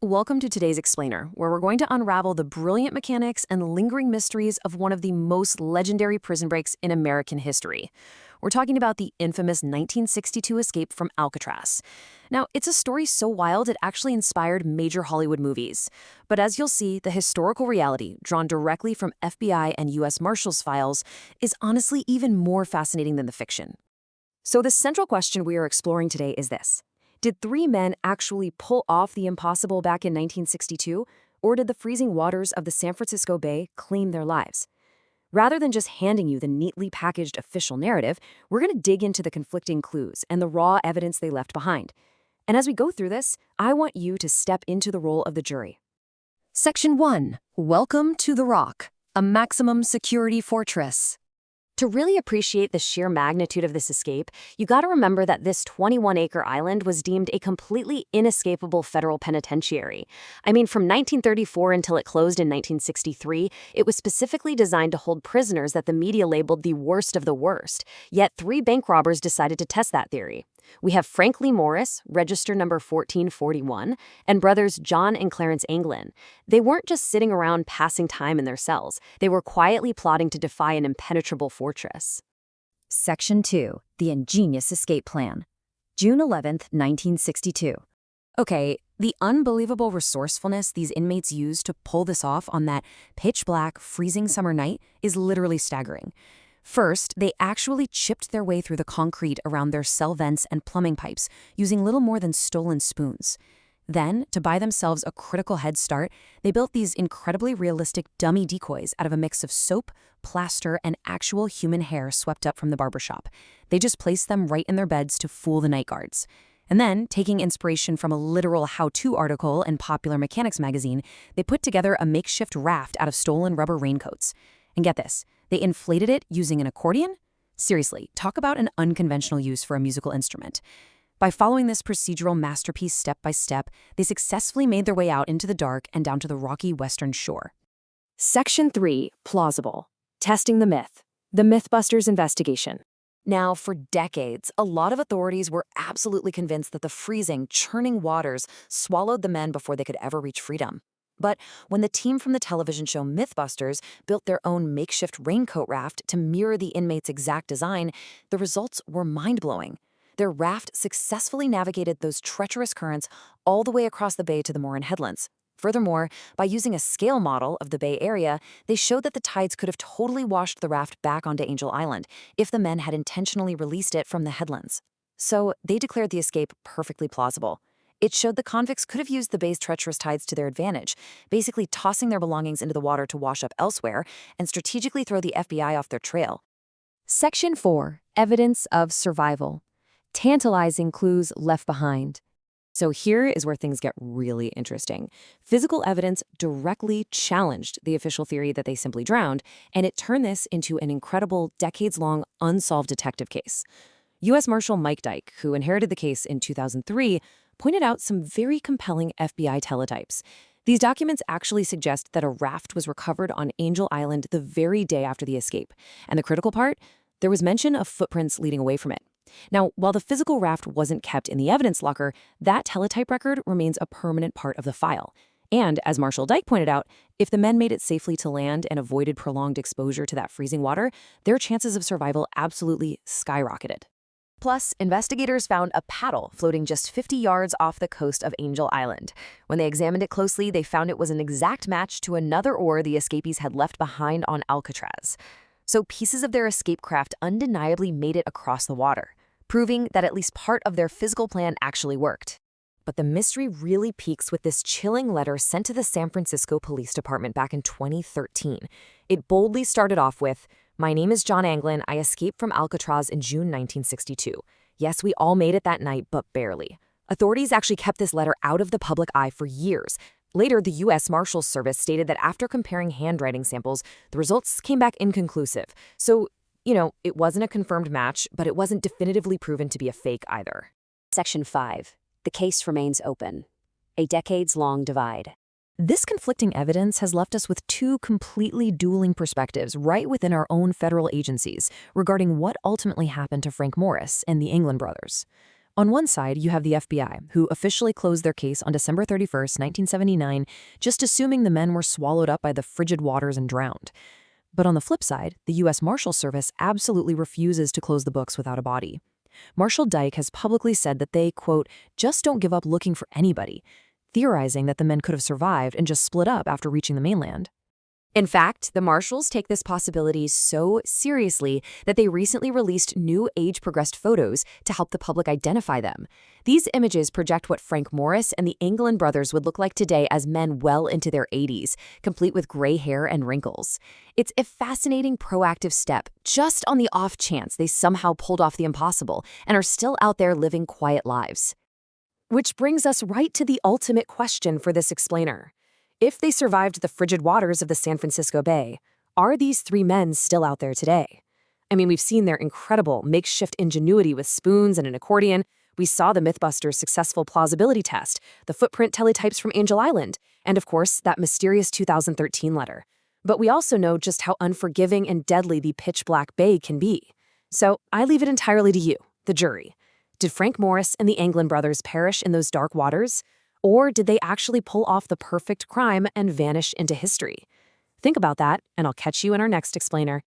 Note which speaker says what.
Speaker 1: Welcome to today's Explainer, where we're going to unravel the brilliant mechanics and lingering mysteries of one of the most legendary prison breaks in American history. We're talking about the infamous 1962 escape from Alcatraz. Now, it's a story so wild it actually inspired major Hollywood movies. But as you'll see, the historical reality, drawn directly from FBI and U.S. Marshals files, is honestly even more fascinating than the fiction. So the central question we are exploring today is this. Did three men actually pull off the impossible back in 1962, or did the freezing waters of the San Francisco Bay claim their lives? Rather than just handing you the neatly packaged official narrative, we're going to dig into the conflicting clues and the raw evidence they left behind. And as we go through this, I want you to step into the role of the jury. Section 1. Welcome to the Rock, a maximum security fortress. To really appreciate the sheer magnitude of this escape, you gotta remember that this 21-acre island was deemed a completely inescapable federal penitentiary. I mean, from 1934 until it closed in 1963, it was specifically designed to hold prisoners that the media labeled the worst of the worst. Yet three bank robbers decided to test that theory. We have Frank Lee Morris, register number 1441, and brothers John and Clarence Anglin. They weren't just sitting around passing time in their cells. They were quietly plotting to defy an impenetrable fortress. Section 2. The Ingenious Escape Plan. June 11, 1962. Okay, the unbelievable resourcefulness these inmates used to pull this off on that pitch-black, freezing summer night is literally staggering. First, they actually chipped their way through the concrete around their cell vents and plumbing pipes using little more than stolen spoons. Then, to buy themselves a critical head start, they built these incredibly realistic dummy decoys out of a mix of soap, plaster, and actual human hair swept up from the barbershop. They just placed them right in their beds to fool the night guards. And then, taking inspiration from a literal how-to article in Popular Mechanics magazine, they put together a makeshift raft out of stolen rubber raincoats. And get this, they inflated it using an accordion? Seriously, talk about an unconventional use for a musical instrument. By following this procedural masterpiece step by step, they successfully made their way out into the dark and down to the rocky western shore. Section 3. Plausible. Testing the myth. The Mythbusters investigation. Now, for decades, a lot of authorities were absolutely convinced that the freezing, churning waters swallowed the men before they could ever reach freedom. But when the team from the television show Mythbusters built their own makeshift raincoat raft to mirror the inmates' exact design, the results were mind-blowing. Their raft successfully navigated those treacherous currents all the way across the bay to the Morin Headlands. Furthermore, by using a scale model of the Bay Area, they showed that the tides could have totally washed the raft back onto Angel Island if the men had intentionally released it from the headlands. So they declared the escape perfectly plausible. It showed the convicts could have used the bay's treacherous tides to their advantage, basically tossing their belongings into the water to wash up elsewhere and strategically throw the FBI off their trail. Section 4. Evidence of survival. Tantalizing clues left behind. So here is where things get really interesting. Physical evidence directly challenged the official theory that they simply drowned, and it turned this into an incredible, decades-long, unsolved detective case. U.S. Marshal Mike Dyke, who inherited the case in 2003, pointed out some very compelling FBI teletypes. These documents actually suggest that a raft was recovered on Angel Island the very day after the escape. And the critical part? There was mention of footprints leading away from it. Now, while the physical raft wasn't kept in the evidence locker, that teletype record remains a permanent part of the file. And, as Marshal Dyke pointed out, if the men made it safely to land and avoided prolonged exposure to that freezing water, their chances of survival absolutely skyrocketed. Plus, investigators found a paddle floating just 50 yards off the coast of Angel Island. When they examined it closely, they found it was an exact match to another oar the escapees had left behind on Alcatraz. So pieces of their escape craft undeniably made it across the water, proving that at least part of their physical plan actually worked. But the mystery really peaks with this chilling letter sent to the San Francisco Police Department back in 2013. It boldly started off with, "My name is John Anglin. I escaped from Alcatraz in June 1962. Yes, we all made it that night, but barely." Authorities actually kept this letter out of the public eye for years. Later, the U.S. Marshals Service stated that after comparing handwriting samples, the results came back inconclusive. So, it wasn't a confirmed match, but it wasn't definitively proven to be a fake either. Section 5. The case remains open. A decades-long divide. This conflicting evidence has left us with two completely dueling perspectives right within our own federal agencies regarding what ultimately happened to Frank Morris and the Anglin brothers. On one side, you have the FBI, who officially closed their case on December 31st, 1979, just assuming the men were swallowed up by the frigid waters and drowned. But on the flip side, the U.S. Marshal Service absolutely refuses to close the books without a body. Marshal Dyke has publicly said that they, quote, just don't give up looking for anybody, theorizing that the men could have survived and just split up after reaching the mainland. In fact, the Marshals take this possibility so seriously that they recently released new age-progressed photos to help the public identify them. These images project what Frank Morris and the Anglin brothers would look like today as men well into their 80s, complete with gray hair and wrinkles. It's a fascinating proactive step, just on the off chance they somehow pulled off the impossible and are still out there living quiet lives. Which brings us right to the ultimate question for this explainer. If they survived the frigid waters of the San Francisco Bay, are these three men still out there today? I mean, we've seen their incredible makeshift ingenuity with spoons and an accordion. We saw the Mythbusters' successful plausibility test, the footprint teletypes from Angel Island, and of course, that mysterious 2013 letter. But we also know just how unforgiving and deadly the pitch-black bay can be. So I leave it entirely to you, the jury. Did Frank Morris and the Anglin brothers perish in those dark waters? Or did they actually pull off the perfect crime and vanish into history? Think about that, and I'll catch you in our next explainer.